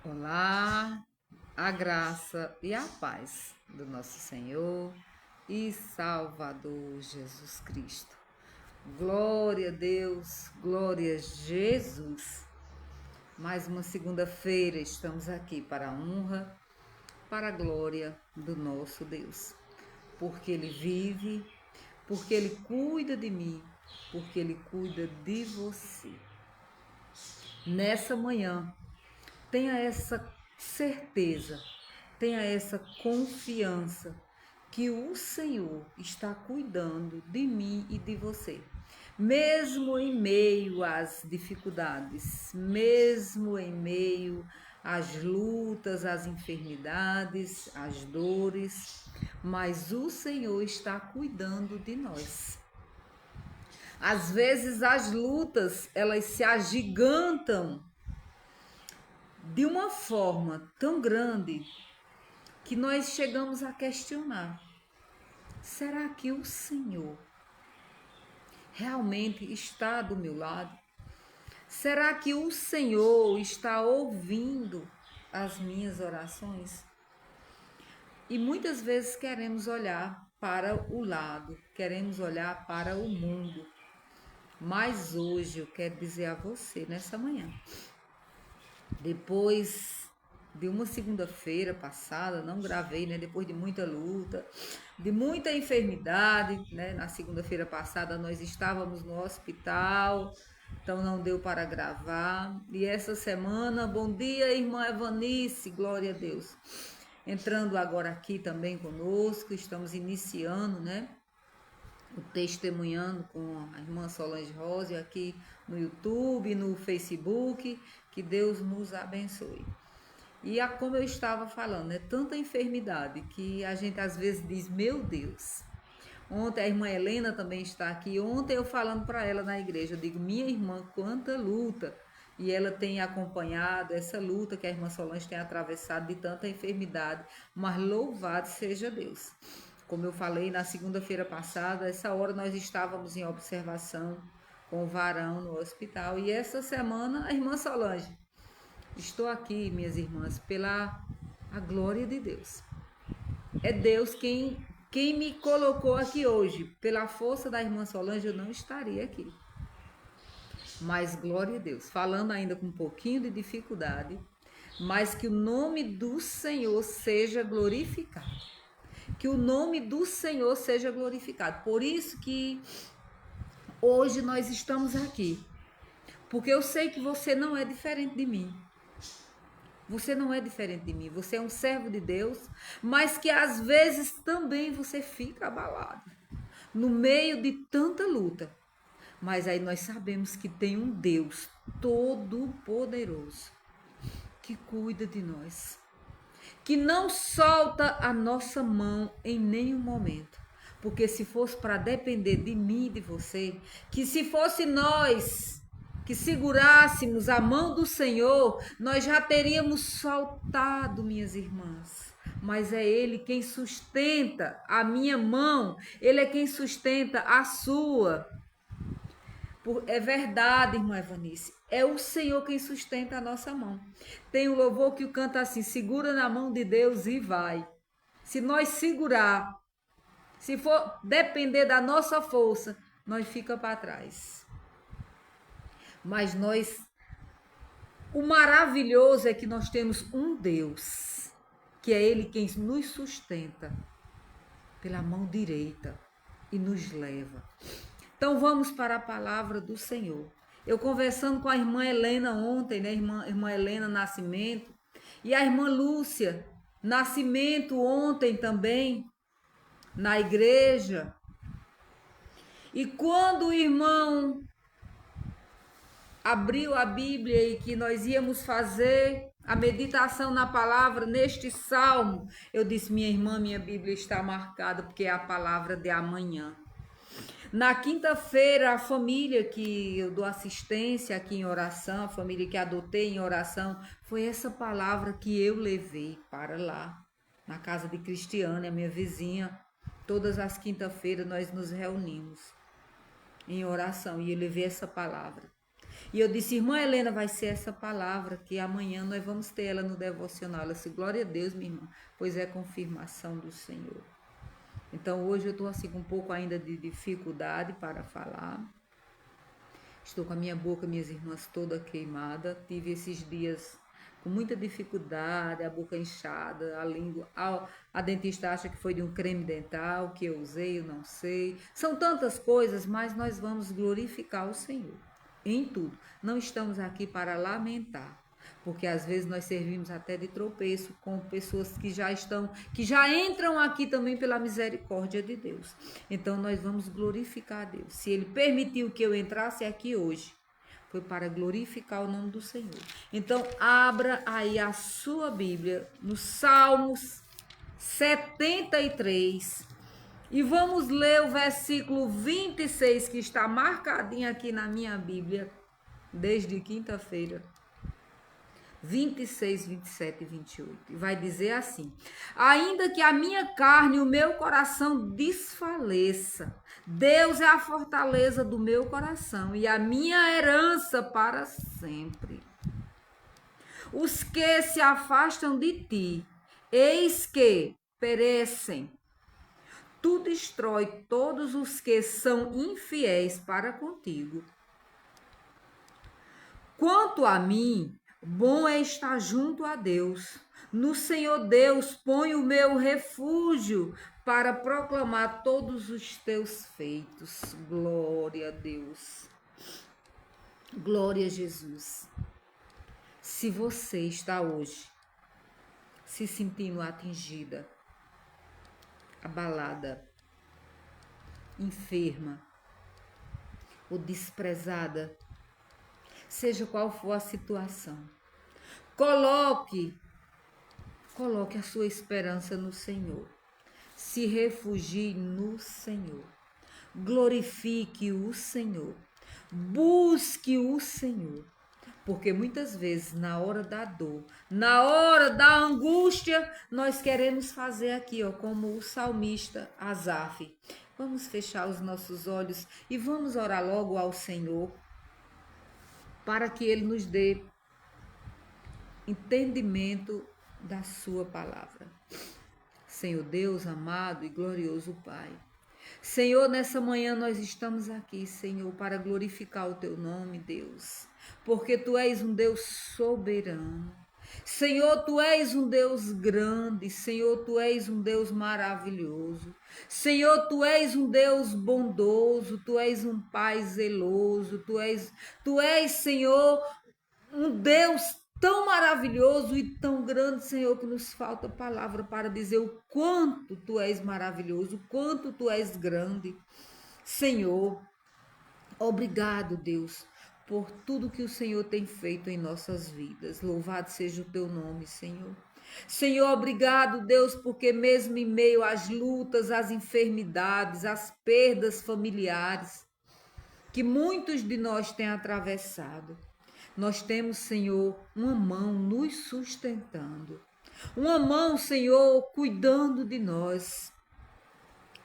Olá, a graça e a paz do nosso Senhor e Salvador Jesus Cristo. Glória a Deus, glória a Jesus. Mais uma segunda-feira estamos aqui para a honra, para a glória do nosso Deus. Porque Ele vive, porque Ele cuida de mim, porque Ele cuida de você. Nessa manhã, tenha essa certeza, tenha essa confiança que o Senhor está cuidando de mim e de você. Mesmo em meio às dificuldades, mesmo em meio às lutas, às enfermidades, às dores, mas o Senhor está cuidando de nós. Às vezes as lutas, elas se agigantam de uma forma tão grande que nós chegamos a questionar: será que o Senhor realmente está do meu lado? Será que o Senhor está ouvindo as minhas orações? E muitas vezes queremos olhar para o lado, queremos olhar para o mundo. Mas hoje eu quero dizer a você, nessa manhã, depois de uma segunda-feira passada, não gravei, né? Depois de muita luta, de muita enfermidade, né? Na segunda-feira passada nós estávamos no hospital, então não deu para gravar. E essa semana, bom dia, irmã Evanice, glória a Deus. Entrando agora aqui também conosco, estamos iniciando, né? O testemunhando com a irmã Solange Rose aqui no YouTube, no Facebook, que Deus nos abençoe. E como eu estava falando, é tanta enfermidade que a gente às vezes diz, meu Deus. Ontem a irmã Helena também está aqui. Ontem eu falando para ela na igreja, eu digo, minha irmã, quanta luta. E ela tem acompanhado essa luta que a irmã Solange tem atravessado de tanta enfermidade. Mas louvado seja Deus. Como eu falei na segunda-feira passada, essa hora nós estávamos em observação com o varão no hospital. E essa semana a irmã Solange, estou aqui, minhas irmãs, pela a glória de Deus. É Deus quem me colocou aqui hoje. Pela força da irmã Solange, eu não estaria aqui. Mas glória a Deus. Falando ainda com um pouquinho de dificuldade, mas que o nome do Senhor seja glorificado. Que o nome do Senhor seja glorificado. Por isso que hoje nós estamos aqui. Porque eu sei que você não é diferente de mim. Você não é diferente de mim, você é um servo de Deus, mas que às vezes também você fica abalado no meio de tanta luta. Mas aí nós sabemos que tem um Deus todo-poderoso que cuida de nós, que não solta a nossa mão em nenhum momento. Porque se fosse para depender de mim e de você, que se fosse nós que segurássemos a mão do Senhor, nós já teríamos soltado, minhas irmãs. Mas é Ele quem sustenta a minha mão, Ele é quem sustenta a sua. É verdade, irmã Evanice. É o Senhor quem sustenta a nossa mão. Tem um louvor que canta assim: segura na mão de Deus e vai. Se nós segurar, se for depender da nossa força, nós fica para trás. Mas o maravilhoso é que nós temos um Deus, que é Ele quem nos sustenta pela mão direita e nos leva. Então vamos para a palavra do Senhor. Eu conversando com a irmã Helena ontem, né, irmã Helena Nascimento, e a irmã Lúcia Nascimento ontem também, na igreja. E quando o irmão abriu a Bíblia e que nós íamos fazer a meditação na palavra neste salmo, eu disse, minha irmã, minha Bíblia está marcada porque é a palavra de amanhã. Na quinta-feira, a família que eu dou assistência aqui em oração, a família que adotei em oração, foi essa palavra que eu levei para lá, na casa de Cristiane, a minha vizinha. Todas as quinta-feiras nós nos reunimos em oração e eu levei essa palavra. E eu disse, irmã Helena, vai ser essa palavra que amanhã nós vamos ter ela no devocional. Ela disse, glória a Deus, minha irmã, pois é confirmação do Senhor. Então hoje eu estou assim com um pouco ainda de dificuldade para falar. Estou com a minha boca, minhas irmãs, toda queimada. Tive esses dias com muita dificuldade, a boca inchada, a língua. A dentista acha que foi de um creme dental que eu usei, eu não sei. São tantas coisas, mas nós vamos glorificar o Senhor em tudo. Não estamos aqui para lamentar, porque às vezes nós servimos até de tropeço com pessoas que já entram aqui também pela misericórdia de Deus. Então nós vamos glorificar a Deus. Se Ele permitiu que eu entrasse aqui hoje, foi para glorificar o nome do Senhor. Então abra aí a sua Bíblia no Salmos 73 e vamos ler o versículo 26, que está marcadinho aqui na minha Bíblia desde quinta-feira. 26, 27 e 28. E vai dizer assim: ainda que a minha carne e o meu coração desfaleça, Deus é a fortaleza do meu coração e a minha herança para sempre. Os que se afastam de ti, eis que perecem. Tu destrói todos os que são infiéis para contigo. Quanto a mim, bom é estar junto a Deus. No Senhor Deus ponho o meu refúgio para proclamar todos os teus feitos. Glória a Deus. Glória a Jesus. Se você está hoje se sentindo atingida, abalada, enferma ou desprezada, seja qual for a situação, coloque a sua esperança no Senhor. Se refugie no Senhor. Glorifique o Senhor. Busque o Senhor. Porque muitas vezes, na hora da dor, na hora da angústia, nós queremos fazer aqui, ó, como o salmista Asaf. Vamos fechar os nossos olhos e vamos orar logo ao Senhor, para que Ele nos dê entendimento da sua palavra. Senhor Deus, amado e glorioso Pai. Senhor, nessa manhã nós estamos aqui, Senhor, para glorificar o Teu nome, Deus. Porque Tu és um Deus soberano. Senhor, Tu és um Deus grande. Senhor, Tu és um Deus maravilhoso. Senhor, Tu és um Deus bondoso. Tu és um Pai zeloso. Tu és, Senhor, um Deus tão maravilhoso e tão grande, Senhor, que nos falta palavra para dizer o quanto Tu és maravilhoso, o quanto Tu és grande. Senhor, obrigado, Deus, por tudo que o Senhor tem feito em nossas vidas. Louvado seja o Teu nome, Senhor. Senhor, obrigado, Deus, porque mesmo em meio às lutas, às enfermidades, às perdas familiares, que muitos de nós têm atravessado, nós temos, Senhor, uma mão nos sustentando. Uma mão, Senhor, cuidando de nós.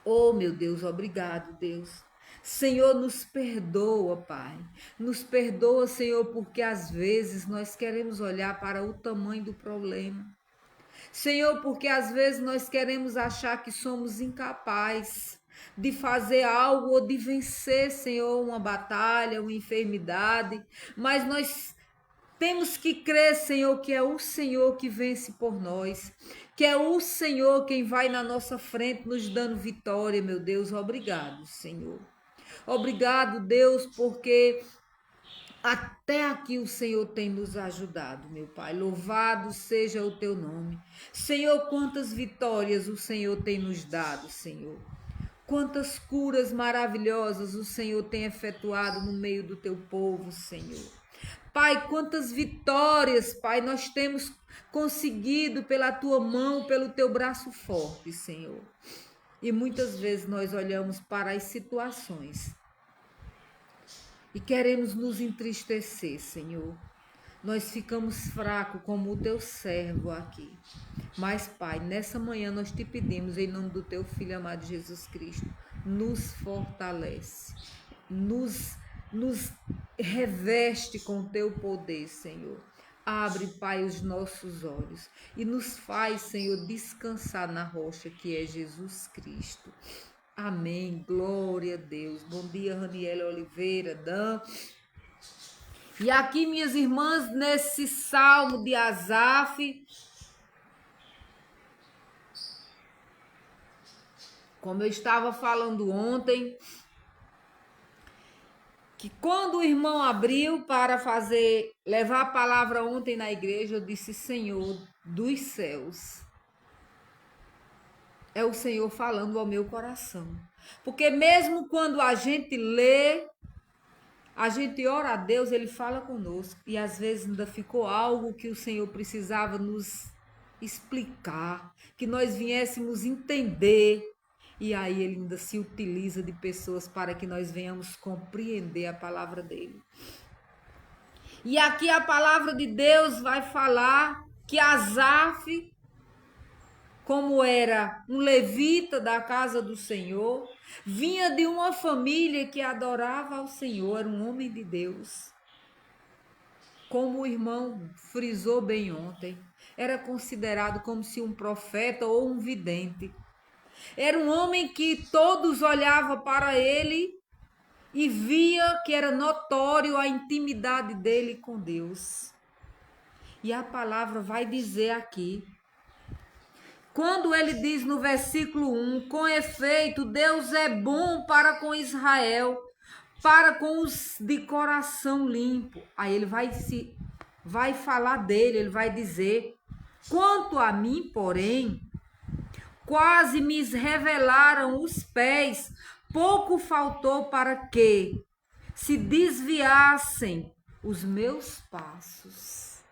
Oh, meu Deus, obrigado, Deus. Senhor, nos perdoa, Pai. Nos perdoa, Senhor, porque às vezes nós queremos olhar para o tamanho do problema. Senhor, porque às vezes nós queremos achar que somos incapazes de fazer algo ou de vencer, Senhor, uma batalha, uma enfermidade, mas nós temos que crer, Senhor, que é o Senhor que vence por nós, que é o Senhor quem vai na nossa frente nos dando vitória, meu Deus. Obrigado, Senhor. Obrigado, Deus, porque até aqui o Senhor tem nos ajudado, meu Pai. Louvado seja o Teu nome. Senhor, quantas vitórias o Senhor tem nos dado, Senhor. Quantas curas maravilhosas o Senhor tem efetuado no meio do Teu povo, Senhor. Pai, quantas vitórias, Pai, nós temos conseguido pela Tua mão, pelo Teu braço forte, Senhor. E muitas vezes nós olhamos para as situações e queremos nos entristecer, Senhor. Nós ficamos fracos como o Teu servo aqui. Mas, Pai, nessa manhã nós te pedimos, em nome do Teu Filho amado Jesus Cristo, nos fortalece, nos nos reveste com o teu poder, Senhor. Abre, Pai, os nossos olhos e nos faz, Senhor, descansar na rocha que é Jesus Cristo. Amém. Glória a Deus. Bom dia, Raniela Oliveira, Dan. E aqui, minhas irmãs, nesse salmo de Asaf, como eu estava falando ontem, que quando o irmão abriu para levar a palavra ontem na igreja, eu disse: Senhor dos céus, é o Senhor falando ao meu coração. Porque mesmo quando a gente lê, a gente ora a Deus, Ele fala conosco. E às vezes ainda ficou algo que o Senhor precisava nos explicar, que nós viéssemos entender. E aí Ele ainda se utiliza de pessoas para que nós venhamos compreender a palavra dEle. E aqui a palavra de Deus vai falar que Asaf, como era um levita da casa do Senhor, vinha de uma família que adorava ao Senhor, era um homem de Deus. Como o irmão frisou bem ontem, era considerado como se um profeta ou um vidente. Era um homem que todos olhavam para ele e via que era notório a intimidade dele com Deus. E a palavra vai dizer aqui, quando ele diz no versículo 1, com efeito, Deus é bom para com Israel, para com os de coração limpo. Aí ele vai falar dele, ele vai dizer, quanto a mim, porém, quase me revelaram os pés, pouco faltou para que se desviassem os meus passos.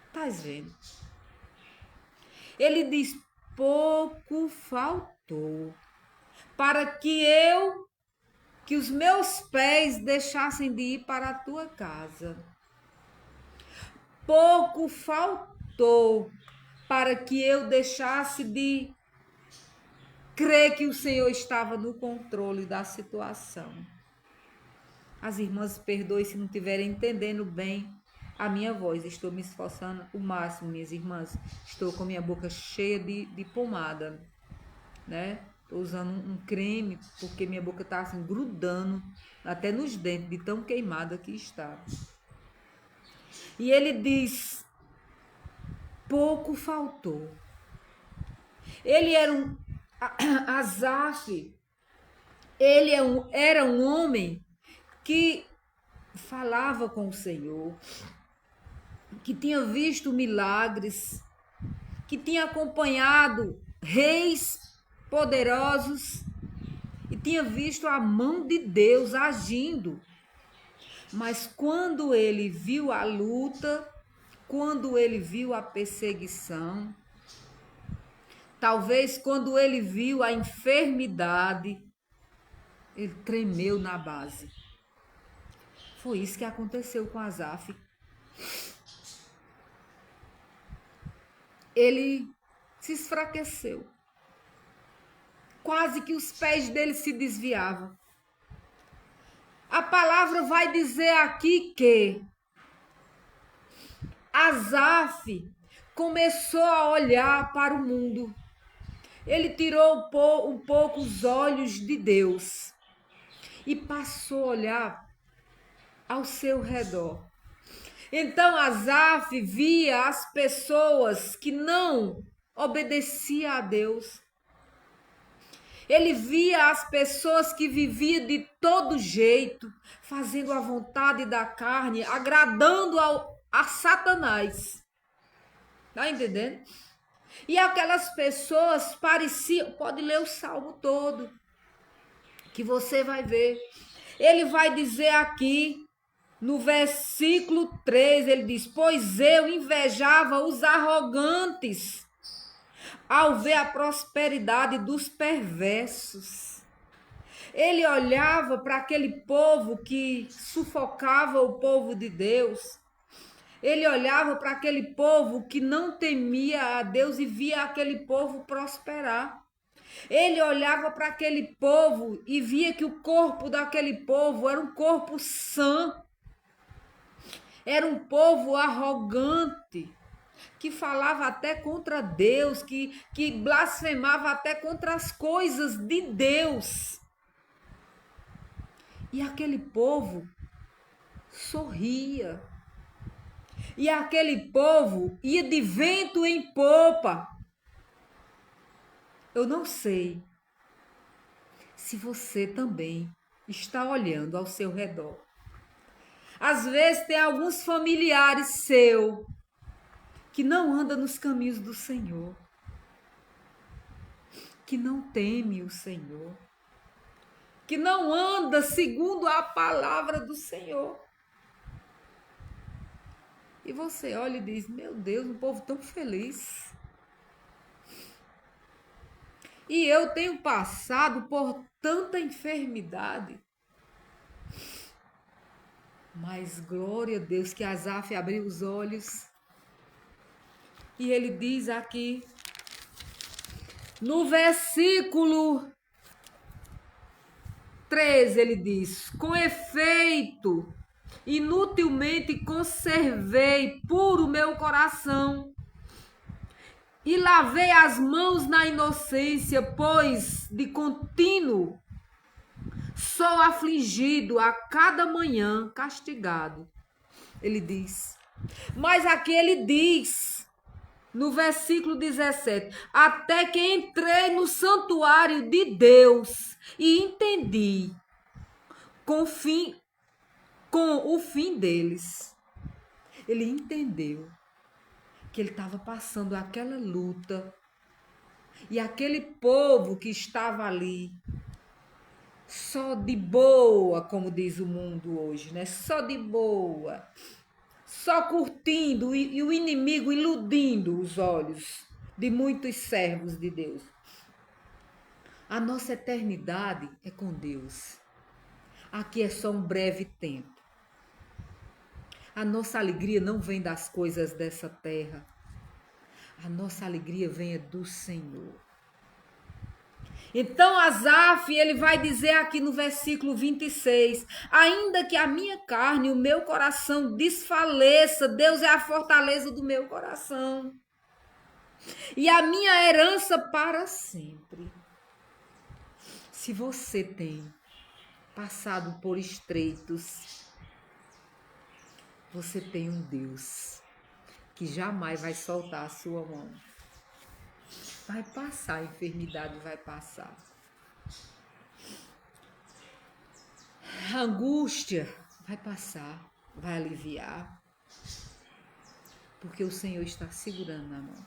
Estás vendo? Ele diz, pouco faltou para que os meus pés deixassem de ir para a tua casa. Pouco faltou para que eu deixasse de crer que o Senhor estava no controle da situação. As irmãs, perdoem se não estiverem entendendo bem a minha voz. Estou me esforçando o máximo, minhas irmãs. Estou com minha boca cheia de pomada, né? Estou usando um creme, porque minha boca está assim, grudando até nos dentes, de tão queimada que está. E ele diz, pouco faltou. Ele era Asaf, ele era um homem que falava com o Senhor, que tinha visto milagres, que tinha acompanhado reis poderosos e tinha visto a mão de Deus agindo. Mas quando ele viu a luta, quando ele viu a perseguição, talvez quando ele viu a enfermidade, ele tremeu na base. Foi isso que aconteceu com Asaf. Ele se enfraqueceu. Quase que os pés dele se desviavam. A palavra vai dizer aqui que Asaf começou a olhar para o mundo. Ele tirou um pouco os olhos de Deus e passou a olhar ao seu redor. Então Asaf via as pessoas que não obedeciam a Deus. Ele via as pessoas que viviam de todo jeito, fazendo a vontade da carne, agradando a Satanás. Tá entendendo? E aquelas pessoas pareciam... Pode ler o salmo todo, que você vai ver. Ele vai dizer aqui, no versículo 3, ele diz, pois eu invejava os arrogantes ao ver a prosperidade dos perversos. Ele olhava para aquele povo que sufocava o povo de Deus. Ele olhava para aquele povo que não temia a Deus e via aquele povo prosperar. Ele olhava para aquele povo e via que o corpo daquele povo era um corpo sã, era um povo arrogante, que falava até contra Deus, que blasfemava até contra as coisas de Deus. E aquele povo sorria. E aquele povo ia de vento em popa. Eu não sei se você também está olhando ao seu redor. Às vezes tem alguns familiares seus que não andam nos caminhos do Senhor, que não teme o Senhor, que não anda segundo a palavra do Senhor. E você olha e diz, meu Deus, um povo tão feliz. E eu tenho passado por tanta enfermidade. Mas glória a Deus que Asaf abriu os olhos. E ele diz aqui, no versículo 13, ele diz, com efeito, inutilmente conservei puro meu coração e lavei as mãos na inocência, pois de contínuo sou afligido a cada manhã, castigado. Ele diz. Mas aqui ele diz, no versículo 17, até que entrei no santuário de Deus e entendi com o fim deles. Ele entendeu que ele estava passando aquela luta e aquele povo que estava ali só de boa, como diz o mundo hoje, né? Só de boa, só curtindo e o inimigo iludindo os olhos de muitos servos de Deus. A nossa eternidade é com Deus. Aqui é só um breve tempo. A nossa alegria não vem das coisas dessa terra. A nossa alegria vem do Senhor. Então Asaf, ele vai dizer aqui no versículo 26, ainda que a minha carne e o meu coração desfaleça, Deus é a fortaleza do meu coração e a minha herança para sempre. Se você tem passado por estreitos, você tem um Deus que jamais vai soltar a sua mão. Vai passar, a enfermidade vai passar. A angústia vai passar, vai aliviar. Porque o Senhor está segurando na mão.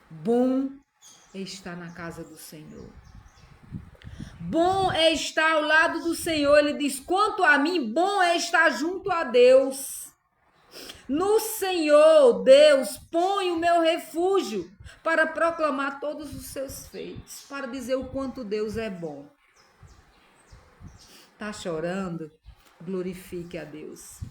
Bom é estar na casa do Senhor. Bom é estar ao lado do Senhor. Ele diz, quanto a mim, bom é estar junto a Deus. No Senhor, Deus, põe o meu refúgio para proclamar todos os seus feitos, para dizer o quanto Deus é bom. Tá chorando? Glorifique a Deus.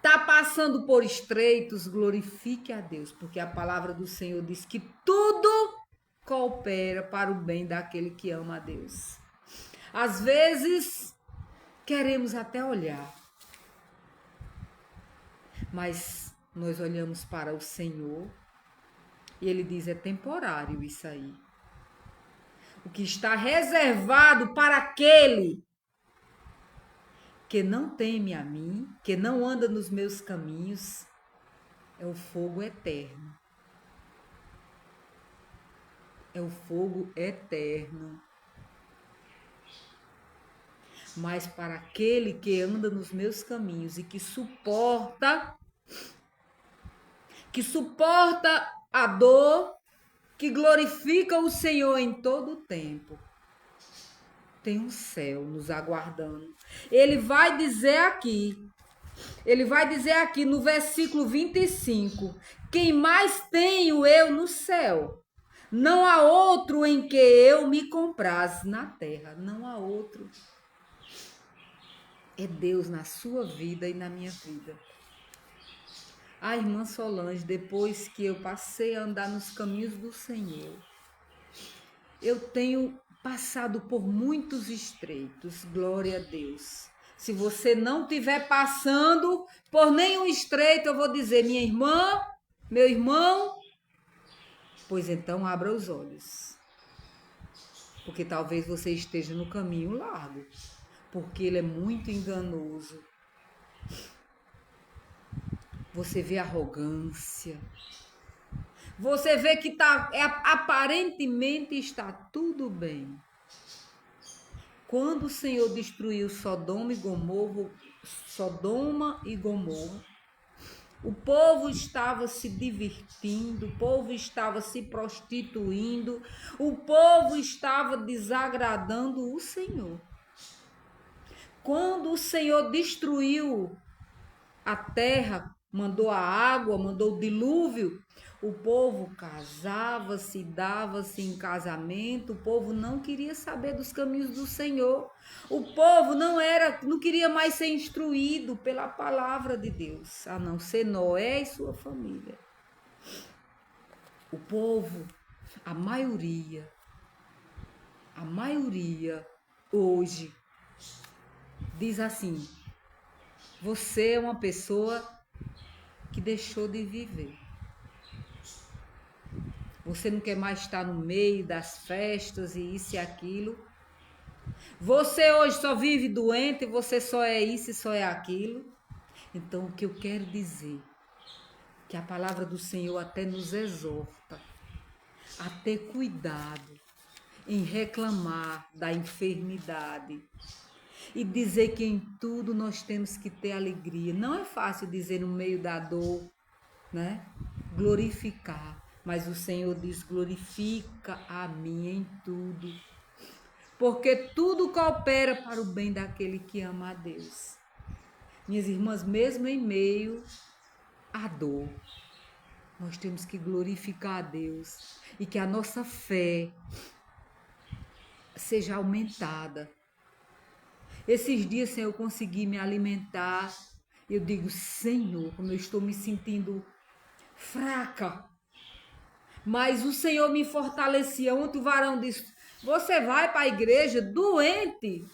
Tá passando por estreitos? Glorifique a Deus, porque a palavra do Senhor diz que tudo coopera para o bem daquele que ama a Deus. Às vezes, queremos até olhar, mas nós olhamos para o Senhor e Ele diz, é temporário isso aí. O que está reservado para aquele que não teme a mim, que não anda nos meus caminhos, é o fogo eterno. É o fogo eterno. Mas para aquele que anda nos meus caminhos e que suporta a dor, que glorifica o Senhor em todo o tempo, tem um céu nos aguardando. Ele vai dizer aqui no versículo 25, quem mais tenho eu no céu? Não há outro em que eu me compraze na terra, não há outro. É Deus na sua vida e na minha vida. A irmã Solange, depois que eu passei a andar nos caminhos do Senhor, eu tenho passado por muitos estreitos, glória a Deus. Se você não estiver passando por nenhum estreito, eu vou dizer, minha irmã, meu irmão, pois então abra os olhos. Porque talvez você esteja no caminho largo, porque ele é muito enganoso. Você vê arrogância. Você vê que aparentemente está tudo bem. Quando o Senhor destruiu Sodoma e Gomorra, o povo estava se divertindo, o povo estava se prostituindo, o povo estava desagradando o Senhor. Quando o Senhor destruiu a terra, mandou a água, mandou o dilúvio, o povo casava-se, dava-se em casamento, o povo não queria saber dos caminhos do Senhor. O povo não queria mais ser instruído pela palavra de Deus, a não ser Noé e sua família. O povo, a maioria hoje diz assim: você é uma pessoa que deixou de viver. Você não quer mais estar no meio das festas e isso e aquilo. Você hoje só vive doente, você só é isso e só é aquilo. Então, o que eu quero dizer, que a palavra do Senhor até nos exorta a ter cuidado em reclamar da enfermidade e dizer que em tudo nós temos que ter alegria. Não é fácil dizer no meio da dor, né? Glorificar. Mas o Senhor diz, glorifica a mim em tudo. Porque tudo coopera para o bem daquele que ama a Deus. Minhas irmãs, mesmo em meio à dor, nós temos que glorificar a Deus. E que a nossa fé seja aumentada. Esses dias, Senhor, eu consegui me alimentar. Eu digo, Senhor, como eu estou me sentindo fraca. Mas o Senhor me fortalecia. Ontem o varão disse, você vai para a igreja doente?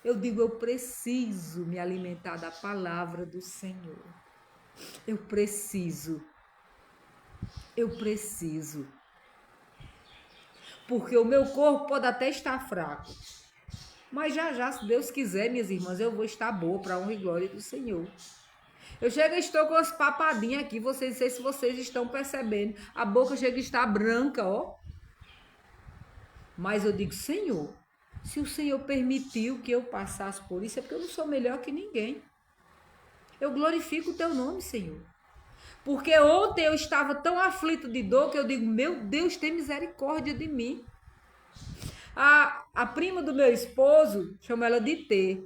Eu digo, eu preciso me alimentar da palavra do Senhor. Eu preciso. Porque o meu corpo pode até estar fraco. Mas já, se Deus quiser, minhas irmãs, eu vou estar boa para a honra e glória do Senhor. Eu chego e estou com as papadinhas aqui, não sei se vocês estão percebendo. A boca chega a estar branca, ó. Mas eu digo, Senhor, se o Senhor permitiu que eu passasse por isso, é porque eu não sou melhor que ninguém. Eu glorifico o teu nome, Senhor. Porque ontem eu estava tão aflito de dor que eu digo, meu Deus, tem misericórdia de mim. A prima do meu esposo, chama ela de T.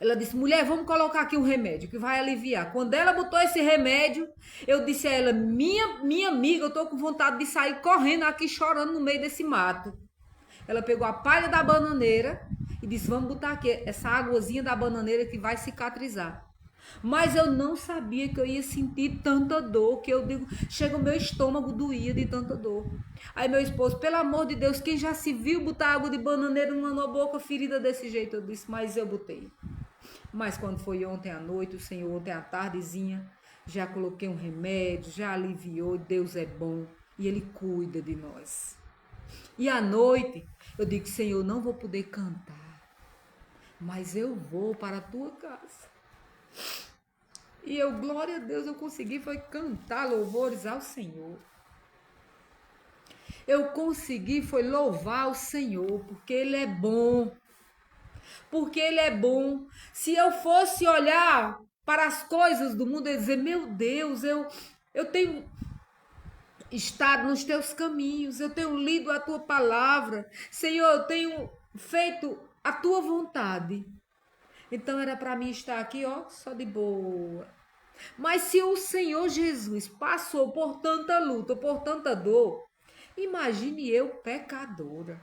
Ela disse, mulher, vamos colocar aqui um remédio que vai aliviar. Quando ela botou esse remédio, eu disse a ela, minha amiga, eu tô com vontade de sair correndo aqui chorando no meio desse mato. Ela pegou a palha da bananeira e disse, vamos botar aqui essa águazinha da bananeira que vai cicatrizar. Mas eu não sabia que eu ia sentir tanta dor, que eu digo, chega o meu estômago doía de tanta dor. Aí meu esposo, pelo amor de Deus, quem já se viu botar água de bananeira numa boca ferida desse jeito? Eu disse, mas eu botei. Mas quando foi ontem à noite, o Senhor, ontem à tardezinha, já coloquei um remédio, já aliviou, Deus é bom e Ele cuida de nós. E à noite, eu digo, Senhor, não vou poder cantar, mas eu vou para a tua casa. E eu, glória a Deus, eu consegui foi cantar louvores ao Senhor. Eu consegui foi louvar o Senhor, porque Ele é bom. Porque Ele é bom. Se eu fosse olhar para as coisas do mundo e dizer, meu Deus, eu tenho estado nos teus caminhos, eu tenho lido a tua palavra, Senhor, eu tenho feito a tua vontade. Então era para mim estar aqui, ó, só de boa. Mas se o Senhor Jesus passou por tanta luta, por tanta dor, imagine eu, pecadora,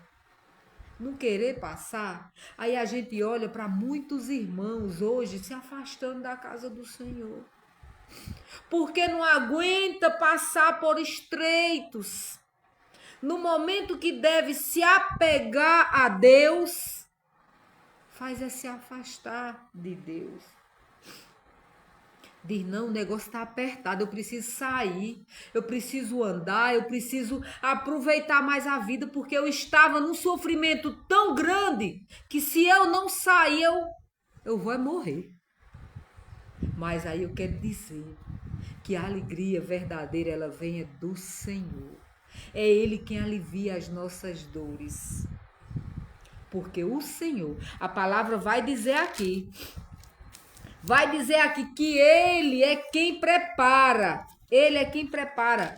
não querer passar. Aí a gente olha para muitos irmãos hoje se afastando da casa do Senhor. porque não aguenta passar por estreitos. No momento que deve se apegar a Deus, faz é se afastar de Deus. Diz, não, o negócio está apertado, eu preciso sair, eu preciso andar, eu preciso aproveitar mais a vida, porque eu estava num sofrimento tão grande que se eu não sair, eu vou morrer. Mas aí eu quero dizer que a alegria verdadeira, ela vem do Senhor. É Ele quem alivia as nossas dores. Porque o Senhor, a palavra vai dizer aqui que Ele é quem prepara. Ele é quem prepara.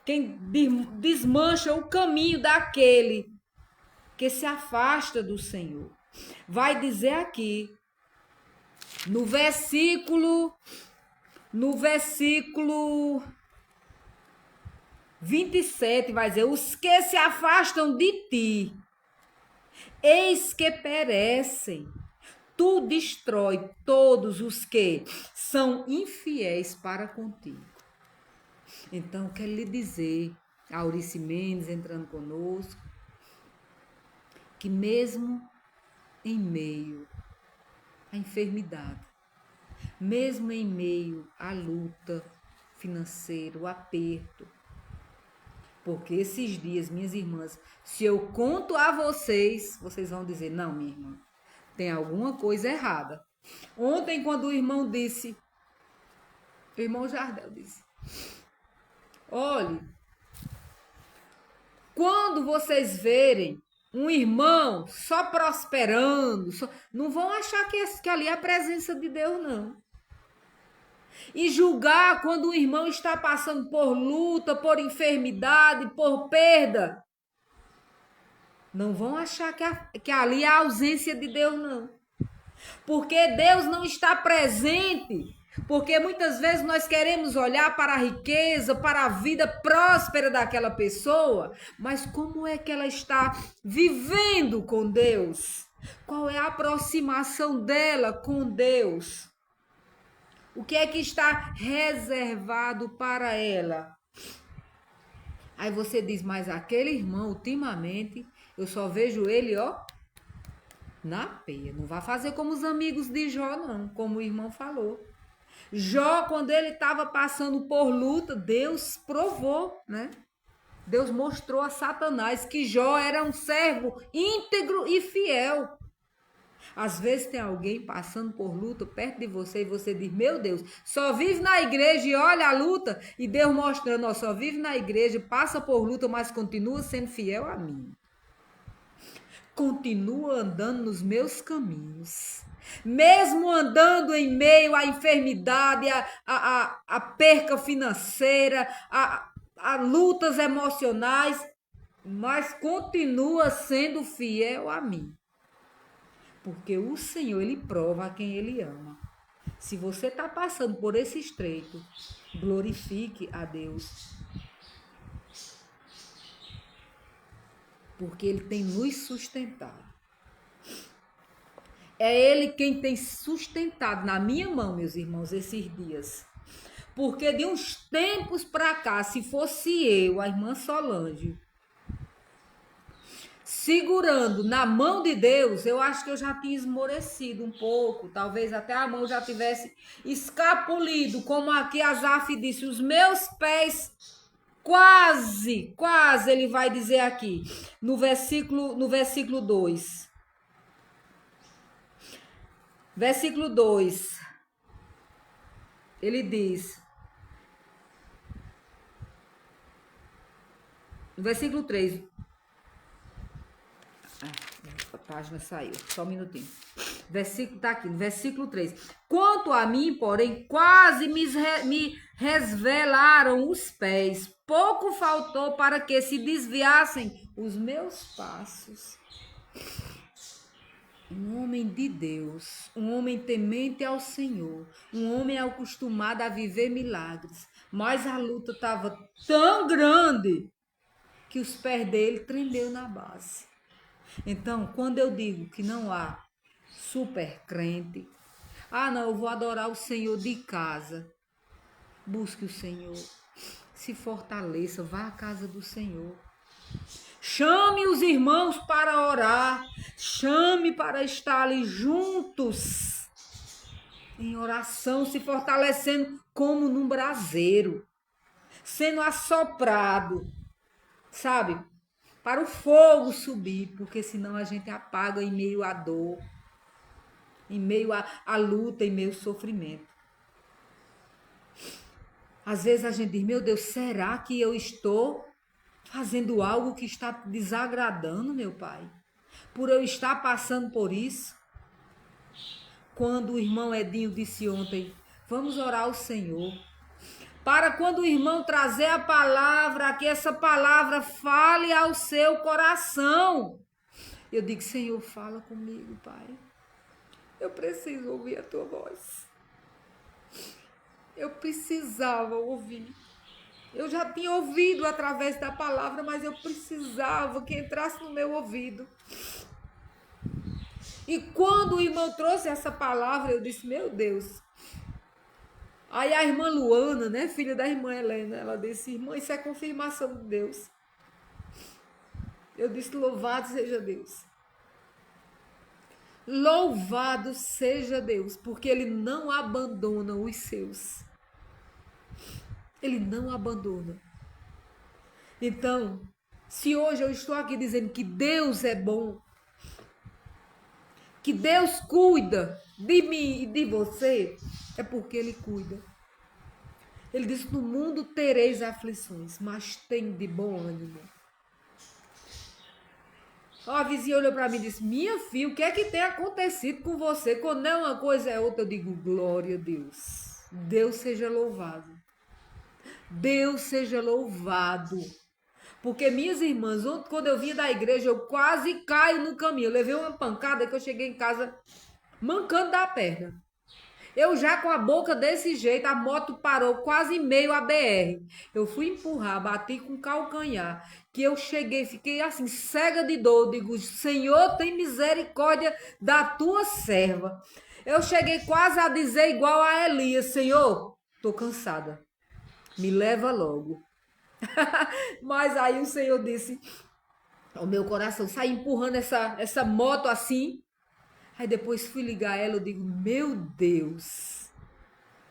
Quem desmancha o caminho daquele que se afasta do Senhor. Vai dizer aqui, no versículo 27, vai dizer, os que se afastam de ti, eis que perecem. Tu destrói todos os que são infiéis para contigo. Então, quero lhe dizer, Aurice Mendes entrando conosco, que mesmo em meio à enfermidade, mesmo em meio à luta financeira, o aperto, porque esses dias, minhas irmãs, se eu conto a vocês, vocês vão dizer, não, minha irmã, tem alguma coisa errada. Ontem, quando o irmão disse, o irmão Jardel disse, olhe, quando vocês verem um irmão só prosperando, não vão achar que ali é a presença de Deus, não. E julgar quando o irmão está passando por luta, por enfermidade, por perda. Não vão achar que ali é a ausência de Deus, não. Porque Deus não está presente. Porque muitas vezes nós queremos olhar para a riqueza, para a vida próspera daquela pessoa, mas como é que ela está vivendo com Deus? Qual é a aproximação dela com Deus? O que é que está reservado para ela? Aí você diz, mas aquele irmão, ultimamente, eu só vejo ele, ó, na peia. Não vai fazer como os amigos de Jó, não, como o irmão falou. Jó, quando ele estava passando por luta, Deus provou, né? Deus mostrou a Satanás que Jó era um servo íntegro e fiel. Às vezes tem alguém passando por luta perto de você e você diz, meu Deus, só vive na igreja e olha a luta. E Deus mostrando, ó, só vive na igreja, passa por luta, mas continua sendo fiel a mim. Continua andando nos meus caminhos. Mesmo andando em meio à enfermidade, à perca financeira, a lutas emocionais, mas continua sendo fiel a mim. Porque o Senhor, Ele prova a quem Ele ama. Se você está passando por esse estreito, glorifique a Deus. Porque Ele tem nos sustentado. É Ele quem tem sustentado na minha mão, meus irmãos, esses dias. Porque de uns tempos para cá, se fosse eu, a irmã Solange, segurando na mão de Deus, eu acho que eu já tinha esmorecido um pouco, talvez até a mão já tivesse escapulido, como aqui Asaf disse, os meus pés quase, ele vai dizer aqui, no versículo 2. Versículo 2, ele diz, no versículo 3, a página saiu, só um minutinho. Versículo tá aqui, no versículo 3. Quanto a mim, porém, quase me resvelaram os pés. Pouco faltou para que se desviassem os meus passos. Um homem de Deus, um homem temente ao Senhor, um homem acostumado a viver milagres. Mas a luta estava tão grande que os pés dele tremeu na base. Então, quando eu digo que não há super crente, Ah, não, eu vou adorar o Senhor de casa. Busque o Senhor. Se fortaleça, vá à casa do Senhor. Chame os irmãos para orar. Chame para estar ali juntos, em oração, se fortalecendo como num braseiro, sendo assoprado, sabe? Para o fogo subir, porque senão a gente apaga em meio à dor, em meio à luta, em meio ao sofrimento. Às vezes a gente diz, meu Deus, será que eu estou fazendo algo que está desagradando, meu Pai? Por eu estar passando por isso? Quando o irmão Edinho disse ontem, vamos orar ao Senhor, para quando o irmão trazer a palavra, que essa palavra fale ao seu coração. Eu digo, Senhor, fala comigo, Pai. Eu preciso ouvir a tua voz. Eu precisava ouvir. Eu já tinha ouvido através da palavra, mas eu precisava que entrasse no meu ouvido. E quando o irmão trouxe essa palavra, eu disse, meu Deus. Aí a irmã Luana, né, filha da irmã Helena, ela disse, irmã, isso é confirmação de Deus. Eu disse, louvado seja Deus. Louvado seja Deus, porque Ele não abandona os seus. Ele não abandona. Então, se hoje eu estou aqui dizendo que Deus é bom, que Deus cuida de mim e de você, é porque Ele cuida. Ele disse, no mundo tereis aflições, mas tem de bom ânimo. A vizinha olhou para mim e disse, minha filha, o que é que tem acontecido com você? Quando é uma coisa é outra, eu digo, glória a Deus. Deus seja louvado. Deus seja louvado. Porque minhas irmãs, ontem quando eu vinha da igreja, eu quase caio no caminho. Eu levei uma pancada que eu cheguei em casa mancando da perna. Eu já com a boca desse jeito, a moto parou quase em meio à BR. Eu fui empurrar, bati com o calcanhar, que eu cheguei, fiquei assim, cega de dor. Digo, Senhor, tem misericórdia da tua serva. Eu cheguei quase a dizer igual a Elias, Senhor, tô cansada, me leva logo. Mas aí o Senhor disse, o meu coração, sai empurrando essa moto assim. Aí depois fui ligar ela, eu digo, meu Deus,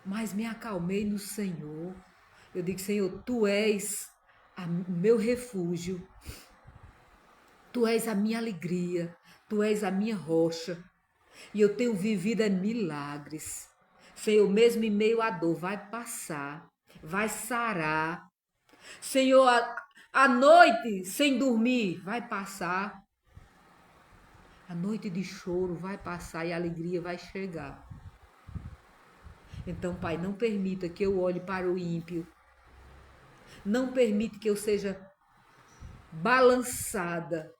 mas me acalmei no Senhor. Eu digo, Senhor, Tu és o meu refúgio, Tu és a minha alegria, Tu és a minha rocha, e eu tenho vivido milagres. Senhor, mesmo em meio à dor, vai passar, vai sarar. Senhor, a noite sem dormir vai passar. A noite de choro vai passar e a alegria vai chegar. Então, Pai, não permita que eu olhe para o ímpio. Não permite que eu seja balançada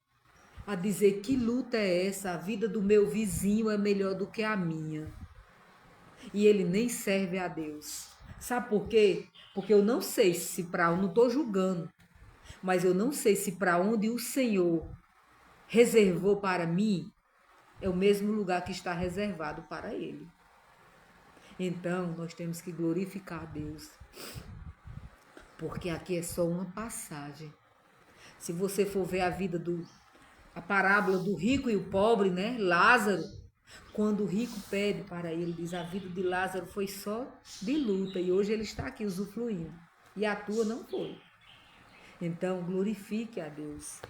a dizer que luta é essa, a vida do meu vizinho é melhor do que a minha. E ele nem serve a Deus. Sabe por quê? Porque eu não sei se para onde, não estou julgando, mas eu não sei se para onde o Senhor reservou para mim é o mesmo lugar que está reservado para ele. Então, nós temos que glorificar a Deus. Porque aqui é só uma passagem. Se você for ver a parábola do rico e o pobre, né? Lázaro, quando o rico pede para ele, diz, a vida de Lázaro foi só de luta e hoje ele está aqui usufruindo. E a tua não foi. Então, glorifique a Deus.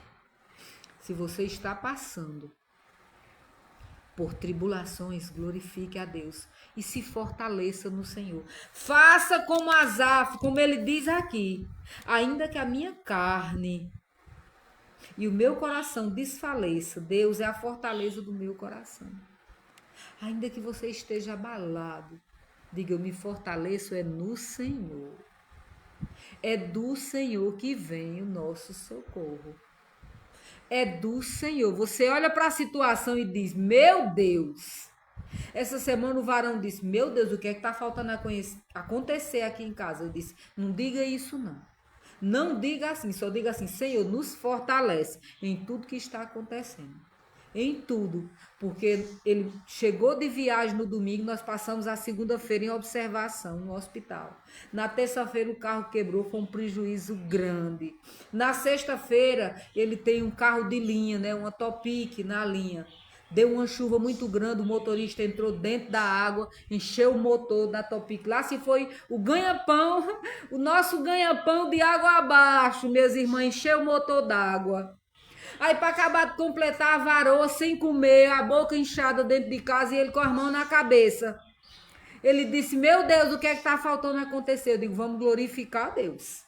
Se você está passando por tribulações, glorifique a Deus e se fortaleça no Senhor. Faça como Asaf, como ele diz aqui, ainda que a minha carne e o meu coração desfaleça, Deus é a fortaleza do meu coração. Ainda que você esteja abalado, diga, eu me fortaleço é no Senhor. É do Senhor que vem o nosso socorro. É do Senhor. Você olha para a situação e diz, meu Deus. Essa semana o varão disse, meu Deus, o que é que está faltando acontecer aqui em casa? Eu disse, não diga isso não. Não diga assim, só diga assim, Senhor, nos fortalece em tudo que está acontecendo. em tudo, porque ele chegou de viagem no domingo, nós passamos a segunda-feira em observação no hospital. Na terça-feira o carro quebrou, foi um prejuízo grande. Na sexta-feira ele tem um carro de linha, né, uma Topic na linha. Deu uma chuva muito grande, o motorista entrou dentro da água, encheu o motor da Topic. Lá se foi o ganha-pão, o nosso ganha-pão de água abaixo, minhas irmãs, encheu o motor d'água. Aí, para acabar de completar, a varoa sem comer, a boca inchada dentro de casa e ele com as mãos na cabeça. Ele disse: Meu Deus, o que é que está faltando acontecer? Eu digo: Vamos glorificar a Deus.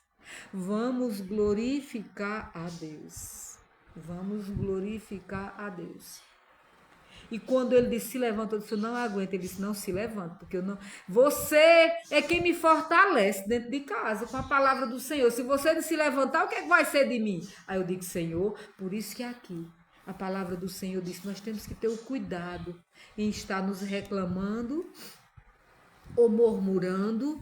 Vamos glorificar a Deus. Vamos glorificar a Deus. E quando ele disse: Se levanta, eu disse: Eu não aguento. Ele disse: Não se levanta, porque eu não. Você é quem me fortalece dentro de casa com a palavra do Senhor. Se você não se levantar, o que é que vai ser de mim? Aí eu digo: Senhor, por isso que aqui a palavra do Senhor diz: Nós temos que ter o cuidado em estar nos reclamando ou murmurando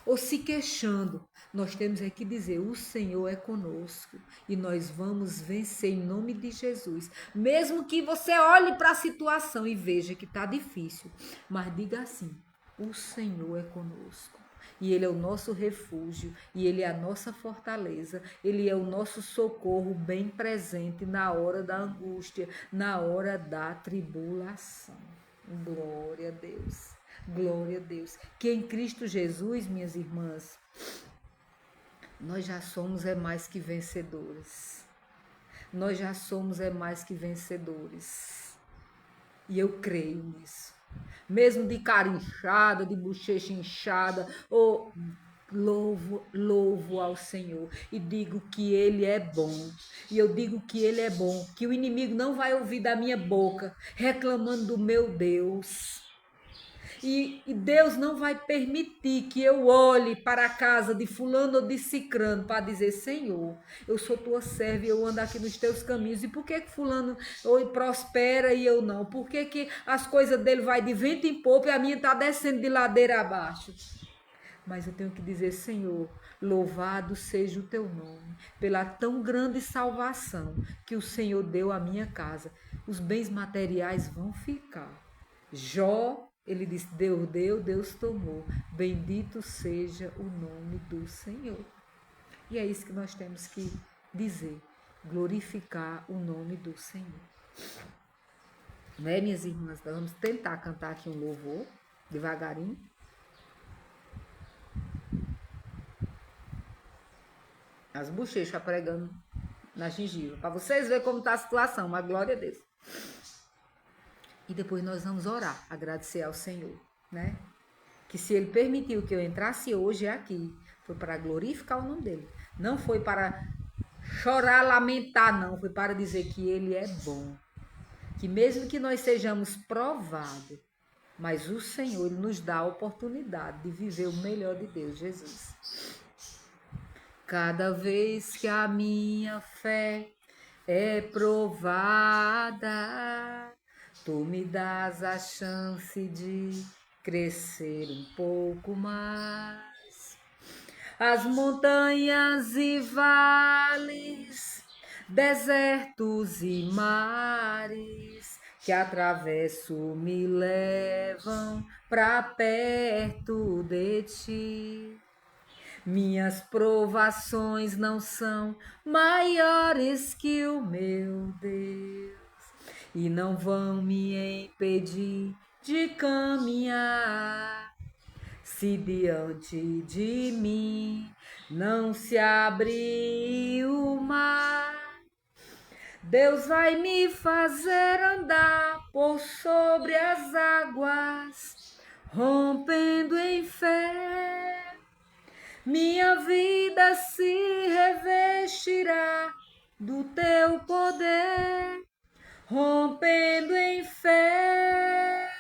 ou se queixando. Nós temos é que dizer: o Senhor é conosco e nós vamos vencer em nome de Jesus. Mesmo que você olhe para a situação e veja que está difícil, mas diga assim: o Senhor é conosco. E Ele é o nosso refúgio, e Ele é a nossa fortaleza, Ele é o nosso socorro bem presente na hora da angústia, na hora da tribulação. Glória a Deus. Glória a Deus. Que em Cristo Jesus, minhas irmãs, nós já somos mais que vencedores. Nós já somos mais que vencedores. E eu creio nisso. Mesmo de cara inchada, de bochecha inchada, ou louvo ao Senhor e digo que Ele é bom. E eu digo que Ele é bom, que o inimigo não vai ouvir da minha boca reclamando do meu Deus. E Deus não vai permitir que eu olhe para a casa de fulano ou de cicrano para dizer: Senhor, eu sou tua serva e eu ando aqui nos teus caminhos. E por que fulano ou prospera e eu não? Por que as coisas dele vai de vento em popa e a minha está descendo de ladeira abaixo? Mas eu tenho que dizer: Senhor, louvado seja o teu nome pela tão grande salvação que o Senhor deu à minha casa. Os bens materiais vão ficar. Jó, ele disse: Deus deu, Deus tomou. Bendito seja o nome do Senhor. E é isso que nós temos que dizer: glorificar o nome do Senhor. Não é, minhas irmãs? Nós vamos tentar cantar aqui um louvor, devagarinho. As bochechas pregando na gengiva, para vocês verem como está a situação, mas glória a Deus. E depois nós vamos orar, agradecer ao Senhor, né? Que se Ele permitiu que eu entrasse hoje aqui, foi para glorificar o nome dEle. Não foi para chorar, lamentar, não. Foi para dizer que Ele é bom. Que mesmo que nós sejamos provados, mas o Senhor Ele nos dá a oportunidade de viver o melhor de Deus, Jesus. Cada vez que a minha fé é provada, tu me dás a chance de crescer um pouco mais. As montanhas e vales, desertos e mares que atravesso me levam pra perto de ti. Minhas provações não são maiores que o meu Deus e não vão me impedir de caminhar. Se diante de mim não se abrir o mar, Deus vai me fazer andar por sobre as águas, rompendo em fé. Minha vida se revestirá do teu poder, rompendo em fé.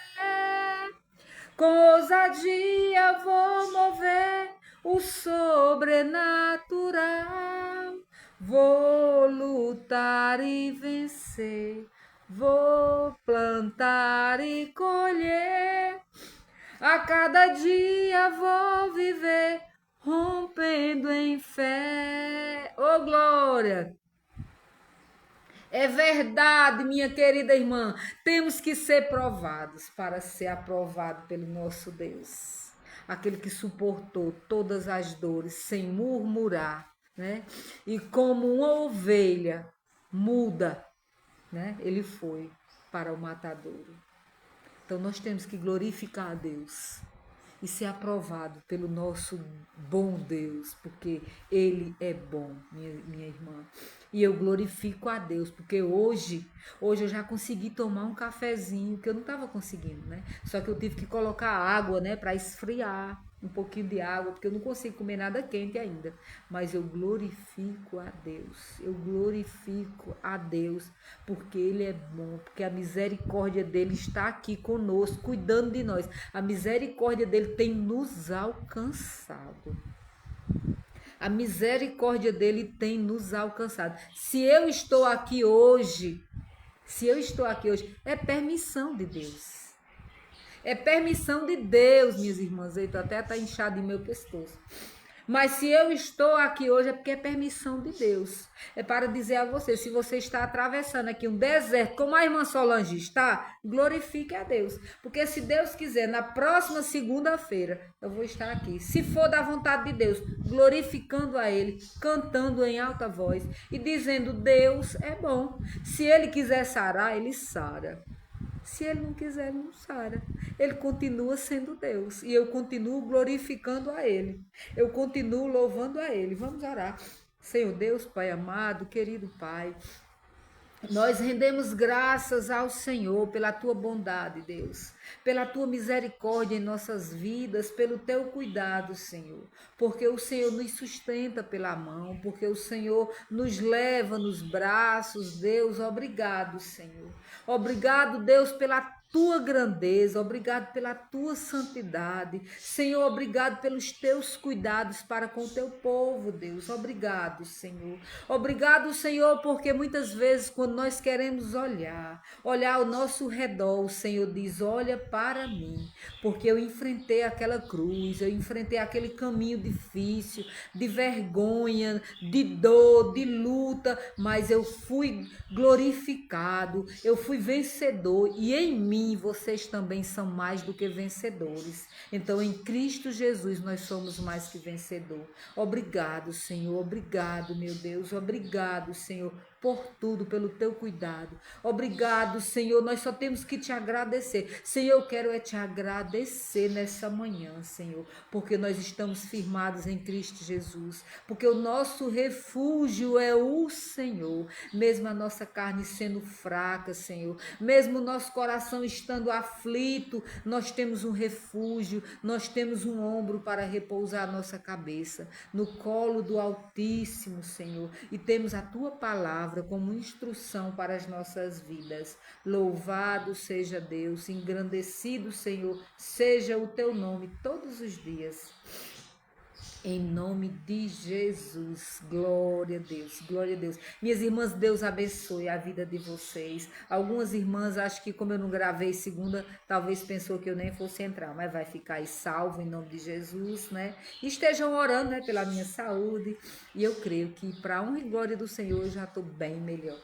Com ousadia vou mover o sobrenatural. Vou lutar e vencer, vou plantar e colher. A cada dia vou viver rompendo em fé. Oh, glória! É verdade, minha querida irmã. Temos que ser provados para ser aprovado pelo nosso Deus. Aquele que suportou todas as dores sem murmurar, né? E como uma ovelha muda, né? Ele foi para o matadouro. Então nós temos que glorificar a Deus e ser aprovado pelo nosso bom Deus, porque Ele é bom, minha irmã. E eu glorifico a Deus, porque hoje eu já consegui tomar um cafezinho, que eu não estava conseguindo, né? Só que eu tive que colocar água, né, para esfriar um pouquinho de água, porque eu não consigo comer nada quente ainda. Mas eu glorifico a Deus, eu glorifico a Deus, porque Ele é bom, porque a misericórdia dEle está aqui conosco, cuidando de nós. A misericórdia dEle tem nos alcançado. A misericórdia dEle tem nos alcançado. Se eu estou aqui hoje, é permissão de Deus. É permissão de Deus, minhas irmãs. Eita, até tá inchado em meu pescoço. Mas se eu estou aqui hoje é porque é permissão de Deus. É para dizer a você, se você está atravessando aqui um deserto, como a irmã Solange está, glorifique a Deus. Porque se Deus quiser, na próxima segunda-feira, eu vou estar aqui. Se for da vontade de Deus, glorificando a Ele, cantando em alta voz e dizendo, Deus é bom. Se Ele quiser sarar, Ele sara. Se Ele não quiser, ele não sara. Ele continua sendo Deus. E eu continuo glorificando a Ele. Eu continuo louvando a Ele. Vamos orar. Senhor Deus, Pai amado, querido Pai, nós rendemos graças ao Senhor pela Tua bondade, Deus, pela Tua misericórdia em nossas vidas, pelo Teu cuidado, Senhor, porque o Senhor nos sustenta pela mão, porque o Senhor nos leva nos braços, Deus, obrigado, Senhor. Obrigado, Deus, pela Tua grandeza, obrigado pela Tua santidade, Senhor, obrigado pelos Teus cuidados para com o Teu povo, Deus, obrigado, Senhor. Obrigado, Senhor, porque muitas vezes quando nós queremos olhar ao nosso redor, o Senhor diz, olha para mim, porque eu enfrentei aquela cruz, eu enfrentei aquele caminho difícil, de vergonha, de dor, de luta, mas eu fui glorificado, eu fui vencedor e em mim vocês também são mais do que vencedores. Então em Cristo Jesus nós somos mais que vencedor. Obrigado, Senhor, obrigado, meu Deus, obrigado, Senhor, por tudo, pelo teu cuidado. Obrigado, Senhor, nós só temos que te agradecer. Senhor, eu quero te agradecer nessa manhã, Senhor, porque nós estamos firmados em Cristo Jesus, porque o nosso refúgio é o Senhor, mesmo a nossa carne sendo fraca, Senhor, mesmo o nosso coração estando aflito, nós temos um refúgio, nós temos um ombro para repousar a nossa cabeça, no colo do Altíssimo, Senhor, e temos a tua palavra como instrução para as nossas vidas. Louvado seja Deus, engrandecido, Senhor, seja o teu nome todos os dias. Em nome de Jesus, glória a Deus, glória a Deus. Minhas irmãs, Deus abençoe a vida de vocês. Algumas irmãs, acho que como eu não gravei segunda, talvez pensou que eu nem fosse entrar, mas vai ficar aí salvo em nome de Jesus, né? E estejam orando, né, pela minha saúde. E eu creio que para a honra e glória do Senhor eu já estou bem melhor.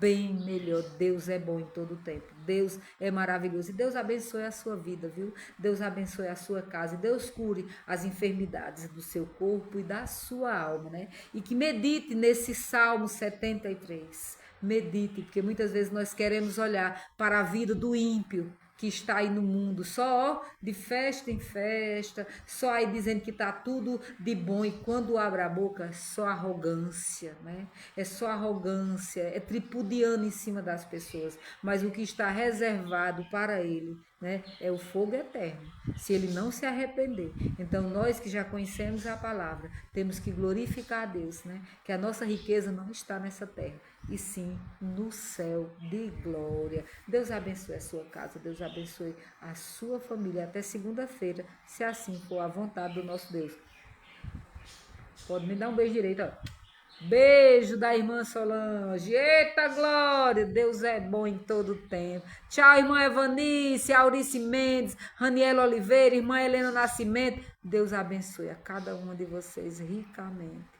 Bem melhor. Deus é bom em todo o tempo. Deus é maravilhoso. E Deus abençoe a sua vida, viu? Deus abençoe a sua casa. E Deus cure as enfermidades do seu corpo e da sua alma, né? E que medite nesse Salmo 73. Medite, porque muitas vezes nós queremos olhar para a vida do ímpio que está aí no mundo, só de festa em festa, só aí dizendo que está tudo de bom, e quando abre a boca é só arrogância, né? É só arrogância, é tripudiando em cima das pessoas, mas o que está reservado para ele, né, é o fogo eterno, se ele não se arrepender. Então nós que já conhecemos a palavra, temos que glorificar a Deus, né, que a nossa riqueza não está nessa terra, e sim no céu de glória. Deus abençoe a sua casa, Deus abençoe a sua família até segunda-feira, se assim for a vontade do nosso Deus. Pode me dar um beijo direito, ó. Beijo da irmã Solange. Eita glória, Deus é bom em todo tempo. Tchau, irmã Evanice, Aurice Mendes, Raniela Oliveira, irmã Helena Nascimento. Deus abençoe a cada uma de vocês ricamente.